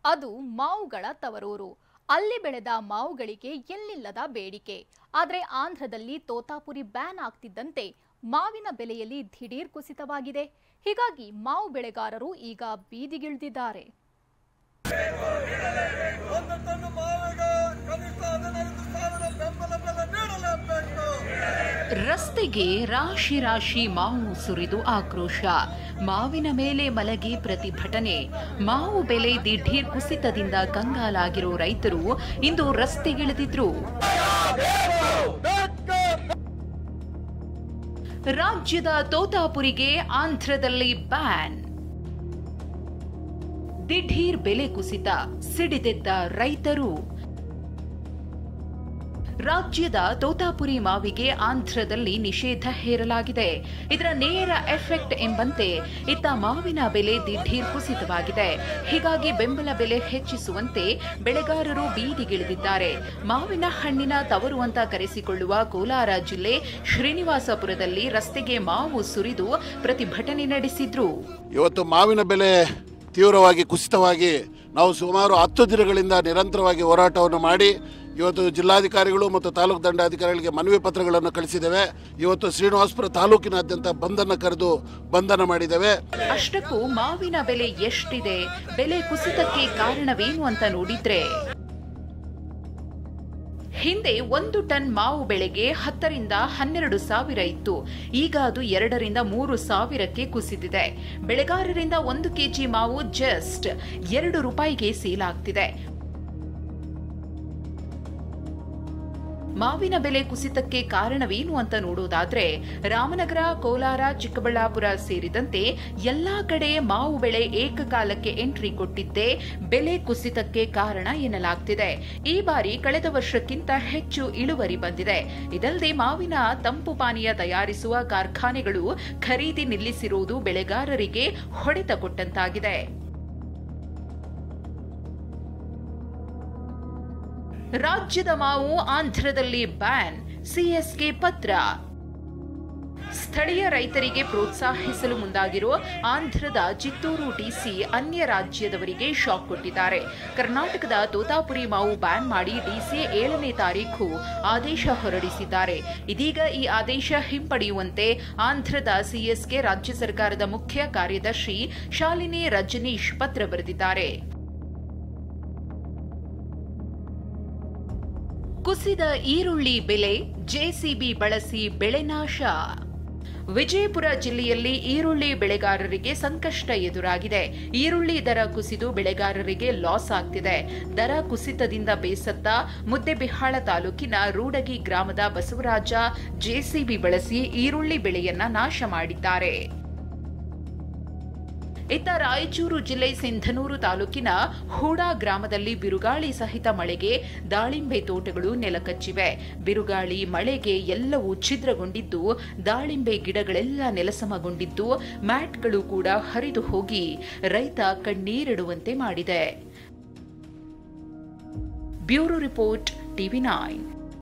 ಅದು ಮಾವುಗಳ ತವರೂರು. ಅಲ್ಲಿ ಬೆಳೆದ ಮಾವುಗಳಿಗೆ ಎಲ್ಲಿಲ್ಲದ ಬೇಡಿಕೆ. ಆದರೆ ಆಂಧ್ರದಲ್ಲಿ ತೋತಾಪುರಿ ಬ್ಯಾನ್ ಆಗ್ತಿದ್ದಂತೆ ಮಾವಿನ ಬೆಲೆಯಲ್ಲಿ ದಿಢೀರ್ ಕುಸಿತವಾಗಿದೆ. ಹೀಗಾಗಿ ಮಾವು ಬೆಳೆಗಾರರು ಈಗ ಬೀದಿಗಿಳಿದಿದ್ದಾರೆ. ರಸ್ತೆಗೆ ರಾಶಿ ರಾಶಿ ಮಾವು ಸುರಿದು ಆಕ್ರೋಶ. ಮಾವಿನ ಮೇಲೆ ಮಲಗಿ ಪ್ರತಿಭಟನೆ. ಮಾವು ಬೆಲೆ ದಿಢೀರ್ ಕುಸಿತದಿಂದ ಕಂಗಾಲಾಗಿರೋ ರೈತರು ಇಂದು ರಸ್ತೆಗಿಳಿದಿದ್ರು. ರಾಜ್ಯದ ತೋತಾಪುರಿಗೆ ಆಂಧ್ರದಲ್ಲಿ ಬ್ಯಾನ್. ದಿಢೀರ್ ಬೆಲೆ ಕುಸಿತ, ಸಿಡಿದೆದ್ದ ರೈತರು. ರಾಜ್ಯದ ತೋತಾಪುರಿ ಮಾವಿಗೆ ಆಂಧ್ರದಲ್ಲಿ ನಿಷೇಧ ಹೇರಲಾಗಿದೆ. ಇದರ ನೇರ ಎಫೆಕ್ಟ್ ಎಂಬಂತೆ ಇತ್ತ ಮಾವಿನ ಬೆಲೆ ದಿಢೀರ್ ಕುಸಿತವಾಗಿದೆ. ಹೀಗಾಗಿ ಬೆಂಬಲ ಬೆಲೆ ಹೆಚ್ಚಿಸುವಂತೆ ಬೆಳೆಗಾರರು ಬೀದಿಗಿಳಿದಿದ್ದಾರೆ. ಮಾವಿನ ಹಣ್ಣಿನ ತವರು ಅಂತ ಕರೆಸಿಕೊಳ್ಳುವ ಕೋಲಾರ ಜಿಲ್ಲೆ ಶ್ರೀನಿವಾಸಪುರದಲ್ಲಿ ರಸ್ತೆಗೆ ಮಾವು ಸುರಿದು ಪ್ರತಿಭಟನೆ ನಡೆಸಿದ್ರು. ಇವತ್ತು ಮಾವಿನ ಬೆಲೆ ತೀವ್ರವಾಗಿ ಕುಸಿತವಾಗಿ ನಾವು ಸುಮಾರು 10 ದಿನಗಳಿಂದ ನಿರಂತರವಾಗಿ ಹೋರಾಟವನ್ನು ಮಾಡಿ ಇವತ್ತು ಜಿಲ್ಲಾಧಿಕಾರಿಗಳು ಮತ್ತು ತಾಲೂಕು ದಂಡಾಧಿಕಾರಿಗಳಿಗೆ ಮನವಿ ಪತ್ರಗಳನ್ನು ಕಳಿಸಿದ್ದೇವೆ. ಇವತ್ತು ಶ್ರೀನಿವಾಸಪುರ ತಾಲೂಕಿನಾದ್ಯಂತ ಬಂದನ್ನು ಕರೆದು ಬಂಧನ ಮಾಡಿದ್ದೇವೆ. ಅಷ್ಟಕ್ಕೂ ಮಾವಿನ ಬೆಲೆ ಎಷ್ಟಿದೆ, ಬೆಲೆ ಕುಸಿತಕ್ಕೆ ಕಾರಣವೇನು ಅಂತ ನೋಡಿದ್ರೆ, ಹಿಂದೆ 1 ಟನ್ ಮಾವು ಬೆಳೆಗೆ 10 ರಿಂದ 12 ಸಾವಿರ ಇತ್ತು. ಈಗ ಅದು 2 ರಿಂದ 3 ಸಾವಿರಕ್ಕೆ ಕುಸಿದಿದೆ. ಬೆಳೆಗಾರರಿಂದ 1 ಕೆಜಿ ಮಾವು ಜಸ್ಟ್ 2 ರೂಪಾಯಿಗೆ ಸೇಲ್ ಆಗ್ತಿದೆ. ಮಾವಿನ ಬೆಲೆ ಕುಸಿತಕ್ಕೆ ಕಾರಣವೇನು ಅಂತ ನೋಡೋದಾದ್ರೆ, ರಾಮನಗರ, ಕೋಲಾರ, ಚಿಕ್ಕಬಳ್ಳಾಪುರ ಸೇರಿದಂತೆ ಎಲ್ಲಾ ಕಡೆ ಮಾವು ಬೆಳೆ ಏಕಕಾಲಕ್ಕೆ ಎಂಟ್ರಿ ಕೊಟ್ಟಿದ್ದೇ ಬೆಲೆ ಕುಸಿತಕ್ಕೆ ಕಾರಣ ಎನ್ನಲಾಗ್ತಿದೆ. ಈ ಬಾರಿ ಕಳೆದ ವರ್ಷಕ್ಕಿಂತ ಹೆಚ್ಚು ಇಳುವರಿ ಬಂದಿದೆ. ಇದಲ್ಲದೆ ಮಾವಿನ ತಂಪು ಪಾನೀಯ ತಯಾರಿಸುವ ಕಾರ್ಖಾನೆಗಳು ಖರೀದಿ ನಿಲ್ಲಿಸಿರುವುದು ಬೆಳೆಗಾರರಿಗೆ ಹೊಡೆತ ಕೊಟ್ಟಂತಾಗಿದೆ. ರಾಜ್ಯದ ಮಾವು ಆಂಧ್ರದಲ್ಲಿ ಬ್ಯಾನ್, ಸಿಎಸ್ಗೆ ಪತ್ರ. ಸ್ಥಳೀಯ ರೈತರಿಗೆ ಪ್ರೋತ್ಸಾಹಿಸಲು ಮುಂದಾಗಿರುವ ಆಂಧ್ರದ ಚಿತ್ತೂರು ಡಿಸಿ ಅನ್ಯ ರಾಜ್ಯದವರಿಗೆ ಶಾಕ್ ಕೊಟ್ಟಿದ್ದಾರೆ. ಕರ್ನಾಟಕದ ತೋತಾಪುರಿ ಮಾವು ಬ್ಯಾನ್ ಮಾಡಿ ಡಿಸಿ 7ನೇ ತಾರೀಖು ಆದೇಶ ಹೊರಡಿಸಿದ್ದಾರೆ. ಇದೀಗ ಈ ಆದೇಶ ಹಿಂಪಡೆಯುವಂತೆ ಆಂಧ್ರದ ಸಿಎಸ್ಗೆ ರಾಜ್ಯ ಸರ್ಕಾರದ ಮುಖ್ಯ ಕಾರ್ಯದರ್ಶಿ ಶಾಲಿನಿ ರಜನೀಶ್ ಪತ್ರ ಬರೆದಿದ್ದಾರೆ. ಕುಸಿದ ಈರುಳ್ಳಿ ಬೆಲೆ, ಜೆಸಿಬಿ ಬಳಸಿ ಬೆಳೆ ನಾಶ. ವಿಜಯಪುರ ಜಿಲ್ಲೆಯಲ್ಲಿ ಈರುಳ್ಳಿ ಬೆಳೆಗಾರರಿಗೆ ಸಂಕಷ್ಟ ಎದುರಾಗಿದೆ. ಈರುಳ್ಳಿ ದರ ಕುಸಿದು ಬೆಳೆಗಾರರಿಗೆ ಲಾಸ್ ಆಗ್ತಿದೆ. ದರ ಕುಸಿತದಿಂದ ಬೇಸತ್ತ ಮುದ್ದೇಬಿಹಾಳ ತಾಲೂಕಿನ ರೂಡಗಿ ಗ್ರಾಮದ ಬಸವರಾಜ ಜೆಸಿಬಿ ಬಳಸಿ ಈರುಳ್ಳಿ ಬೆಳೆಯನ್ನ ನಾಶ ಮಾಡಿದ್ದಾರೆ. ಇತ್ತ ರಾಯಚೂರು ಜಿಲ್ಲೆ ಸಿಂಧನೂರು ತಾಲೂಕಿನ ಹೂಡಾ ಗ್ರಾಮದಲ್ಲಿ ಬಿರುಗಾಳಿ ಸಹಿತ ಮಳೆಗೆ ದಾಳಿಂಬೆ ತೋಟಗಳು ನೆಲಕಚ್ಚಿವೆ. ಬಿರುಗಾಳಿ ಮಳೆಗೆ ಎಲ್ಲವೂ ಛಿದ್ರಗೊಂಡಿದ್ದು, ದಾಳಿಂಬೆ ಗಿಡಗಳೆಲ್ಲ ನೆಲಸಮಗೊಂಡಿದ್ದು, ಮ್ಯಾಟ್ಗಳು ಕೂಡ ಹರಿದು ಹೋಗಿ ರೈತ ಕಣ್ಣೀರಿಡುವಂತೆ ಮಾಡಿದೆ. Bureau report, TV9.